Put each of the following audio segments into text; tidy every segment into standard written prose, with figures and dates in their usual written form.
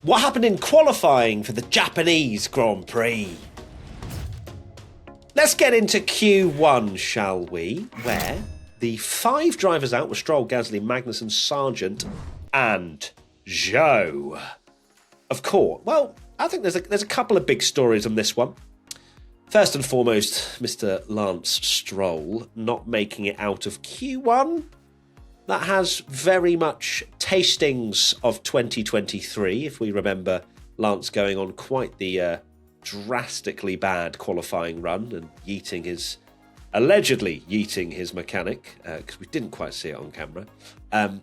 What happened in qualifying for the Japanese Grand Prix? Let's get into Q1, shall we? Where the 5 drivers out were Stroll, Gasly, Magnussen, Sargent, and Zhou. Of course. Well, I think there's a couple of big stories on this one. First and foremost, Mr. Lance Stroll not making it out of Q1. That has very much tastings of 2023, if we remember Lance going on quite the drastically bad qualifying run and allegedly yeeting his mechanic, because we didn't quite see it on camera. And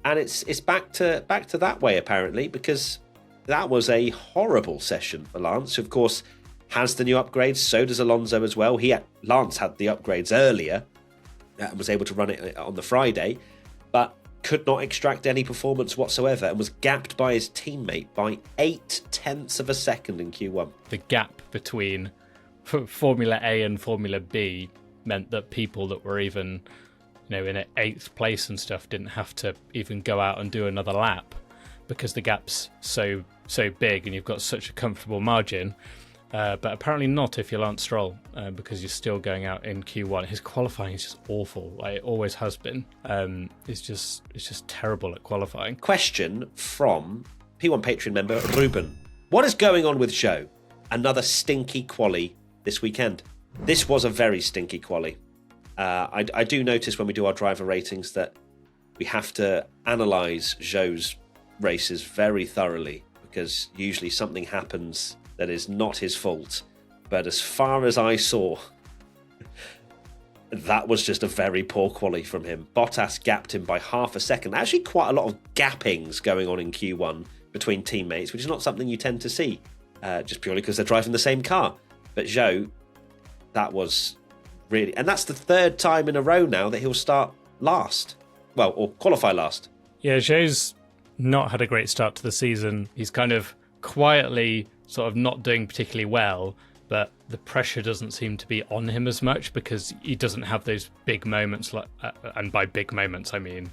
it's back to that way, apparently, because that was a horrible session for Lance, who, of course, has the new upgrades. So does Alonso as well. Lance had the upgrades earlier and was able to run it on the Friday, but could not extract any performance whatsoever and was gapped by his teammate by 0.8 of a second in Q1. The gap between Formula A and Formula B meant that people that were even, in 8th place and stuff didn't have to even go out and do another lap because the gap's so big and you've got such a comfortable margin. But apparently not if you're Lance Stroll, because you're still going out in Q1. His qualifying is just awful, like it always has been. It's just terrible at qualifying. Question from P1 Patreon member Ruben. What is going on with Zhou? Another stinky quali this weekend. This was a very stinky quali. I do notice when we do our driver ratings that we have to analyse Zhou's races very thoroughly, because usually something happens that is not his fault. But as far as I saw, that was just a very poor quali from him. Bottas gapped him by half a second. Actually, quite a lot of gappings going on in Q1 between teammates, which is not something you tend to see, just purely because they're driving the same car. But Zhou, that was really... And that's the 3rd time in a row now that he'll start last. Well, or qualify last. Yeah, Zhou's not had a great start to the season. He's kind of quietly sort of not doing particularly well, but the pressure doesn't seem to be on him as much because he doesn't have those big moments, and by big moments I mean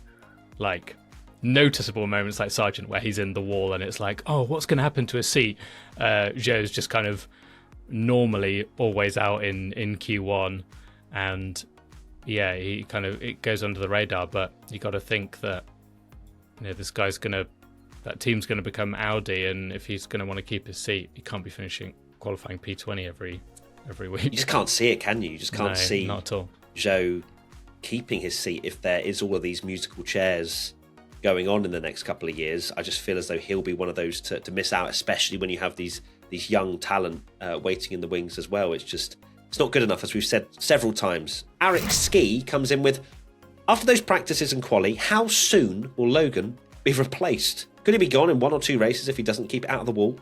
like noticeable moments like Sargent where he's in the wall and it's like, oh, what's going to happen to his seat? Zhou's just kind of normally always out in Q1, and yeah, it goes under the radar, but you got to think that that team's going to become Audi, and if he's going to want to keep his seat, he can't be finishing qualifying P20 every week. You just can't see it, can you? You just can't see not at all. Zhou keeping his seat if there is all of these musical chairs going on in the next couple of years. I just feel as though he'll be one of those to miss out, especially when you have these young talent waiting in the wings as well. It's not good enough, as we've said several times. Arik Ski comes in with, after those practices and quali, how soon will Logan be replaced? Could he be gone in 1 or 2 races if he doesn't keep it out of the wall?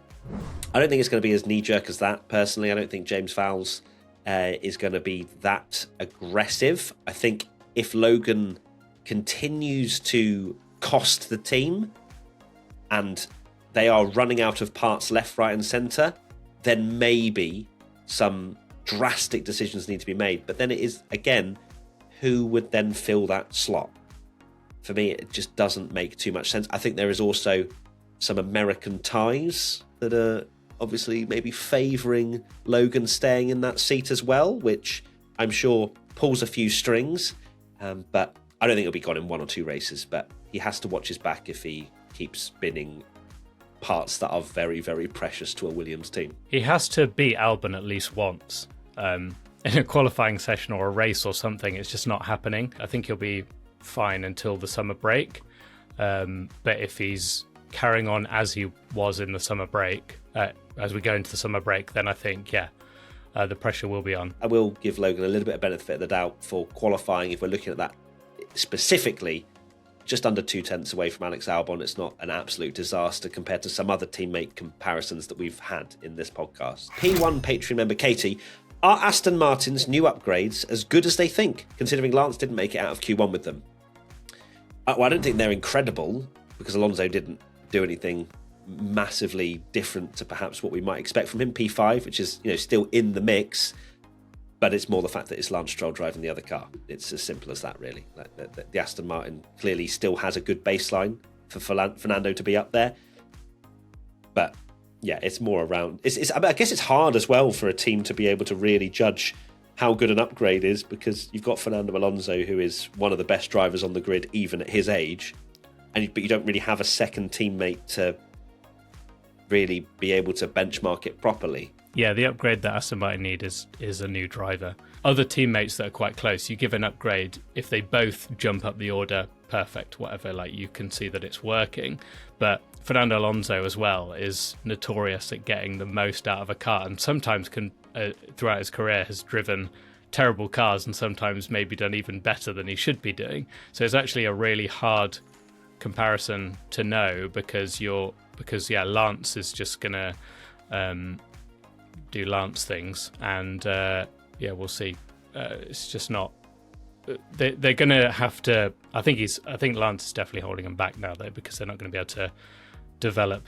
I don't think it's going to be as knee-jerk as that, personally. I don't think James Vowles is going to be that aggressive. I think if Logan continues to cost the team and they are running out of parts left, right and centre, then maybe some drastic decisions need to be made. But then it is, again, who would then fill that slot? For me, it just doesn't make too much sense. I think there is also some American ties that are obviously maybe favouring Logan staying in that seat as well, which I'm sure pulls a few strings. But I don't think he'll be gone in 1 or 2 races, but he has to watch his back if he keeps spinning parts that are very, very precious to a Williams team. He has to beat Albon at least once. In a qualifying session or a race or something, it's just not happening. I think he'll be fine until the summer break, but if he's carrying on as he was in the summer break, as we go into the summer break, then I think the pressure will be on. I will give Logan a little bit of benefit of the doubt for qualifying. If we're looking at that specifically, just under 0.2 away from Alex Albon, it's not an absolute disaster compared to some other teammate comparisons that we've had in this podcast. P1 Patreon member Katie, are Aston Martin's new upgrades as good as they think, considering Lance didn't make it out of Q1 with them? Well, I don't think they're incredible, because Alonso didn't do anything massively different to perhaps what we might expect from him. P5, which is still in the mix, but it's more the fact that it's Lance Stroll driving the other car. It's as simple as that, really. The Aston Martin clearly still has a good baseline for Fernando to be up there. But yeah, it's more around. I guess it's hard as well for a team to be able to really judge how good an upgrade is, because you've got Fernando Alonso, who is one of the best drivers on the grid, even at his age, but you don't really have a second teammate to really be able to benchmark it properly. Yeah, the upgrade that Aston Martin need is a new driver. Other teammates that are quite close, you give an upgrade, if they both jump up the order, perfect, whatever, like you can see that it's working. But Fernando Alonso as well is notorious at getting the most out of a car, and sometimes throughout his career has driven terrible cars and sometimes maybe done even better than he should be doing. So it's actually a really hard comparison to know, because Lance is just gonna do Lance things, and we'll see. It's just not. They're gonna have to. I think Lance is definitely holding him back now, though, because they're not going to be able to develop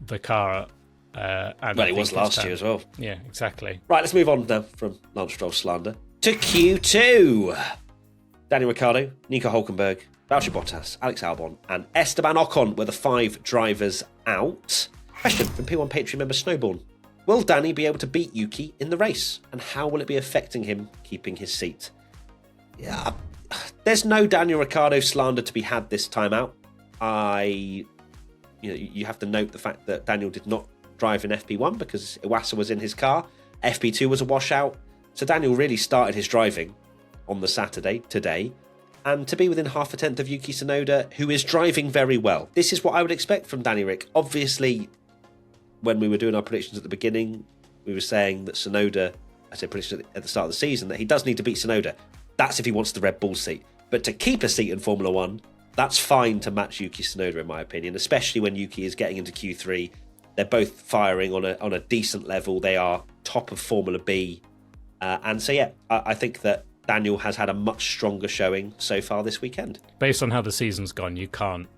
the car. Well, it was last year as well. Yeah, exactly. Right, let's move on now from Lance Stroll slander to Q2. Daniel Ricciardo, Nico Hülkenberg, Valtteri Bottas, Alex Albon, and Esteban Ocon were the 5 drivers out. Question from P1 Patreon member Snowborn. Will Dany be able to beat Yuki in the race? And how will it be affecting him keeping his seat? Yeah, there's no Daniel Ricciardo slander to be had this time out. You have to note the fact that Daniel did not drive in FP1 because Iwasa was in his car. FP2 was a washout. So Daniel really started his driving on the Saturday, today, and to be within half a tenth of Yuki Tsunoda, who is driving very well. This is what I would expect from Danny Rick. Obviously, when we were doing our predictions at the beginning, we were saying that Tsunoda, I said predictions at the start of the season, that he does need to beat Tsunoda. That's if he wants the Red Bull seat. But to keep a seat in Formula 1, that's fine to match Yuki Tsunoda, in my opinion, especially when Yuki is getting into Q3. They're both firing on a decent level. They are top of Formula B. I think that Daniel has had a much stronger showing so far this weekend. Based on how the season's gone, you can't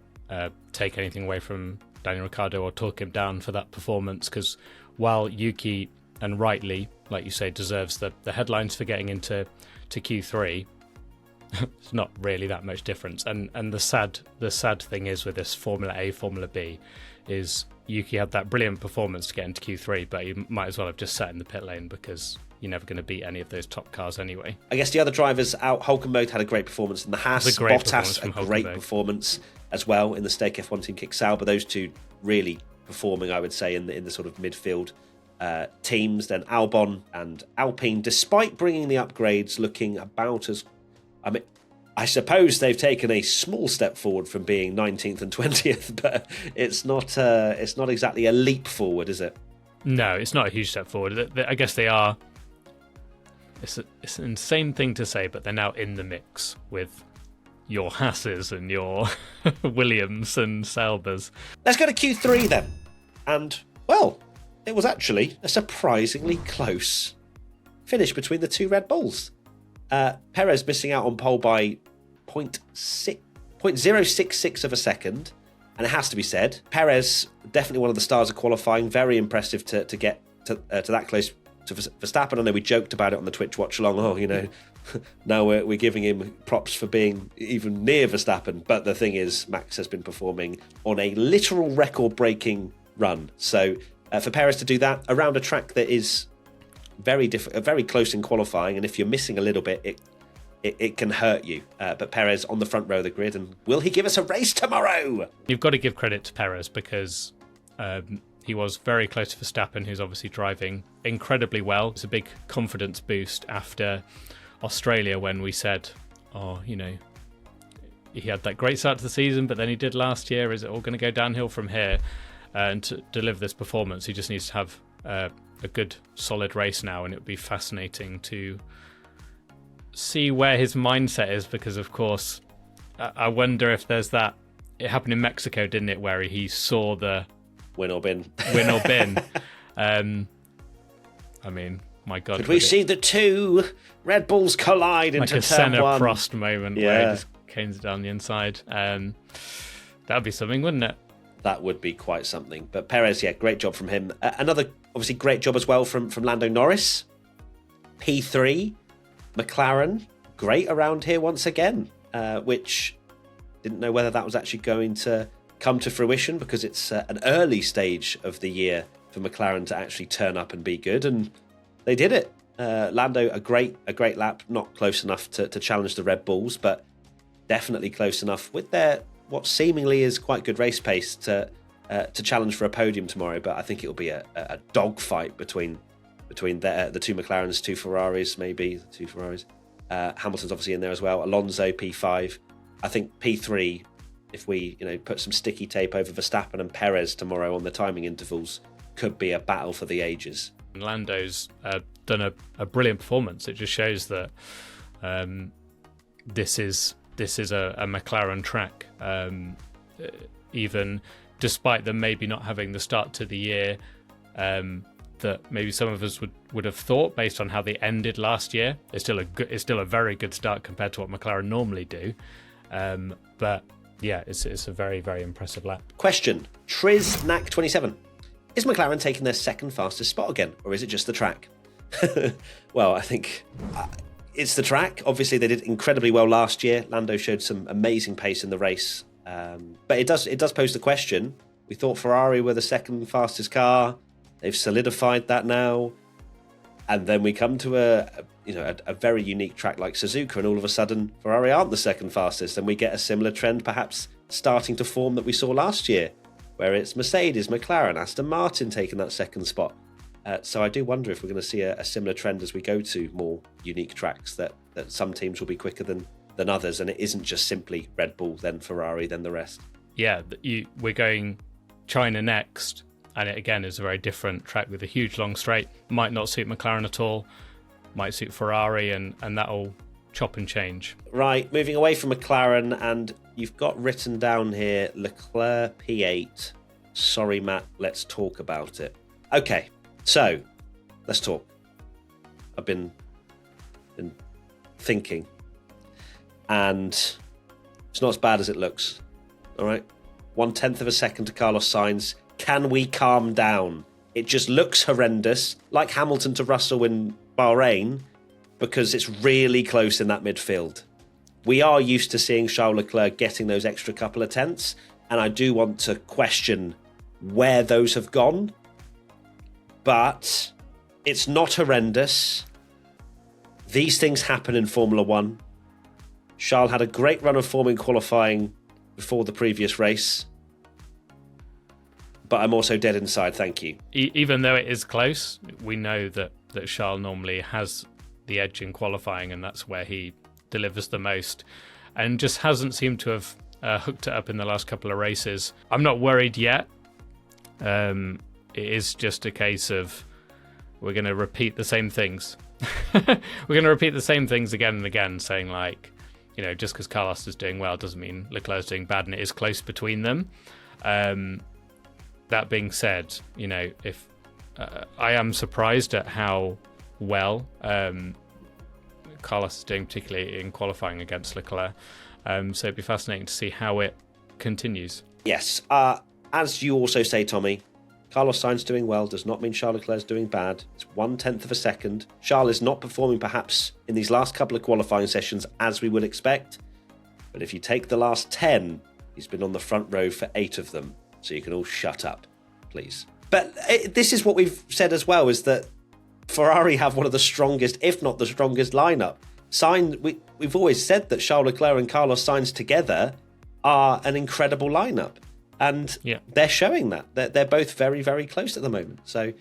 take anything away from Daniel Ricciardo or talk him down for that performance, because while Yuki, and rightly, like you say, deserves the headlines for getting into Q3, it's not really that much difference. And the sad thing is with this Formula A, Formula B, is Yuki had that brilliant performance to get into Q3, but he might as well have just sat in the pit lane, because you're never going to beat any of those top cars anyway. I guess the other drivers out, Hülkenberg had a great performance in the Haas, Bottas a great performance as well in the Stake F1 Team Kick Sauber. Those two really performing, I would say, in the sort of midfield teams. Then Albon and Alpine, despite bringing the upgrades, looking about as... I suppose they've taken a small step forward from being 19th and 20th, but it's not exactly a leap forward, is it? No, it's not a huge step forward. I guess they are. It's an insane thing to say, but they're now in the mix with your Hasses and your Williams and Saubers. Let's go to Q3 then. And, well, it was actually a surprisingly close finish between the two Red Bulls. Perez missing out on pole by 0.066 of a second. And it has to be said, Perez, definitely one of the stars of qualifying. Very impressive to get to that close to Verstappen. I know we joked about it on the Twitch watch along. Now we're giving him props for being even near Verstappen. But the thing is, Max has been performing on a literal record-breaking run. So for Perez to do that around a track that is very close in qualifying, and if you're missing a little bit, it can hurt you. But Perez on the front row of the grid, and will he give us a race tomorrow? You've got to give credit to Perez, because he was very close to Verstappen, who's obviously driving incredibly well. It's a big confidence boost after Australia, when we said, he had that great start to the season, but then he did last year. Is it all going to go downhill from here? And to deliver this performance, he just needs to have a good, solid race now, and it would be fascinating to see where his mindset is, because, of course, I wonder if there's that. It happened in Mexico, didn't it, where he saw the win or bin. My God. Could we see the two Red Bulls collide into turn 1? Like a Senna Prost moment, yeah, where he just canes down the inside. That'd be something, wouldn't it? That would be quite something. But Perez, great job from him. Another, obviously, great job as well from Lando Norris. P3, McLaren, great around here once again, which didn't know whether that was actually going to come to fruition, because it's an early stage of the year for McLaren to actually turn up and be good, and they did it. Lando, a great lap, not close enough to challenge the Red Bulls, but definitely close enough with their what seemingly is quite good race pace to challenge for a podium tomorrow. But I think it'll be a dogfight between the two McLarens, two Ferraris, maybe the two Ferraris. Hamilton's obviously in there as well. Alonso P5. I think P3. If we put some sticky tape over Verstappen and Perez tomorrow on the timing intervals, could be a battle for the ages. Lando's done a brilliant performance. It just shows that this is a McLaren track. Even despite them maybe not having the start to the year that maybe some of us would have thought based on how they ended last year, it's still a very good start compared to what McLaren normally do. But yeah, it's a very, very impressive lap. Question: Triznac27. Is McLaren taking their second fastest spot again, or is it just the track? Well, I think it's the track. Obviously, they did incredibly well last year. Lando showed some amazing pace in the race. But it does pose the question. We thought Ferrari were the second fastest car. They've solidified that now. And then we come to a very unique track like Suzuka, and all of a sudden Ferrari aren't the second fastest, and we get a similar trend perhaps starting to form that we saw last year, where it's Mercedes, McLaren, Aston Martin taking that second spot. So I do wonder if we're going to see a similar trend as we go to more unique tracks, that some teams will be quicker than others, and it isn't just simply Red Bull, then Ferrari, then the rest. Yeah, we're going China next, and it again is a very different track with a huge long straight. Might not suit McLaren at all, might suit Ferrari, and that'll chop and change. Right, moving away from McLaren, and you've got written down here Leclerc P8. Sorry, Matt, let's talk about it. Okay, so let's talk. I've been thinking, and it's not as bad as it looks. All right, 1/10 of a second to Carlos Sainz. Can we calm down? It just looks horrendous, like Hamilton to Russell in Bahrain, because it's really close in that midfield. We are used to seeing Charles Leclerc getting those extra couple of tenths, and I do want to question where those have gone. But it's not horrendous. These things happen in Formula One. Charles had a great run of form in qualifying before the previous race. But I'm also dead inside, thank you. Even though it is close, we know that Charles normally has the edge in qualifying, and that's where he delivers the most, and just hasn't seemed to have hooked it up in the last couple of races. I'm not worried yet. It is just a case of we're going to repeat the same things. We're going to repeat the same things again and again, saying just because Carlos is doing well doesn't mean Leclerc's doing bad, and it is close between them. That being said, if I am surprised at how well Carlos is doing, particularly in qualifying against Leclerc. So it'd be fascinating to see how it continues. Yes. As you also say, Tommy, Carlos Sainz doing well does not mean Charles Leclerc is doing bad. It's 1/10 of a second. Charles is not performing perhaps in these last couple of qualifying sessions as we would expect. But if you take the last 10, he's been on the front row for 8 of them. So you can all shut up, please. But this is what we've said as well, is that Ferrari have one of the strongest, if not the strongest, lineup. We've always said that Charles Leclerc and Carlos Sainz together are an incredible lineup. And they're showing that. They're both very, very close at the moment. So,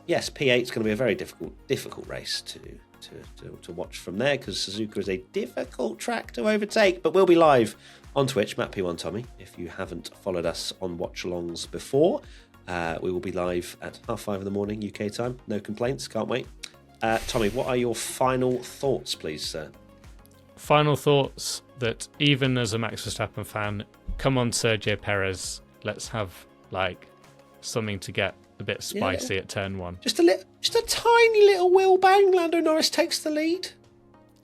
yes, P8 is going to be a very difficult race to watch from there, because Suzuka is a difficult track to overtake. But we'll be live on Twitch, Matt P1 Tommy. If you haven't followed us on watch-alongs before, we will be live at 5:30 in the morning UK time. No complaints, can't wait. Tommy, what are your final thoughts, please, sir? Final thoughts that even as a Max Verstappen fan, come on, Sergio Perez, let's have something to get a bit spicy at turn 1. Just a tiny little wheel bang. Lando Norris takes the lead.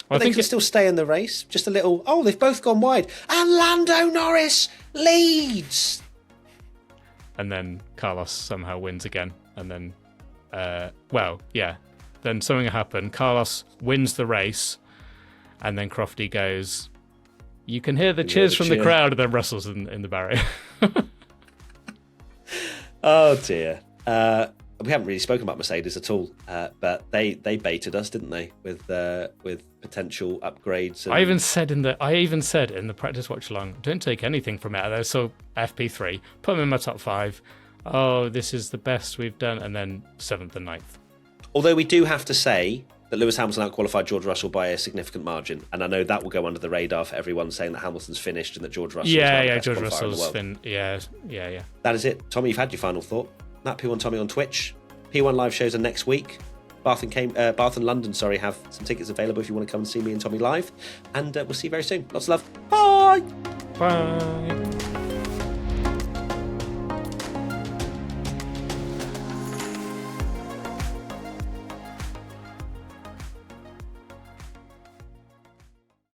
Well, they can still stay in the race. Just a little. Oh, they've both gone wide, and Lando Norris leads. And then Carlos somehow wins again, and then, then something will happen. Carlos wins the race, and then Crofty goes, You can hear the cheers from the crowd, and then Russell's in the barrier. Oh dear. We haven't really spoken about Mercedes at all, but they baited us, didn't they, with potential upgrades? And... I even said in the practice watch along, don't take anything from out of there. So FP3, put them in my top 5. Oh, this is the best we've done, and then 7th and 9th. Although we do have to say that Lewis Hamilton outqualified George Russell by a significant margin, and I know that will go under the radar for everyone saying that Hamilton's finished and that George Russell is now the best George qualifier in the Russell's world. Yeah. That is it. Tommy, you've had your final thought. That P1 Tommy on Twitch. P1 live shows are next week. Bath and London, have some tickets available if you want to come and see me and Tommy live. And we'll see you very soon. Lots of love. Bye. Bye.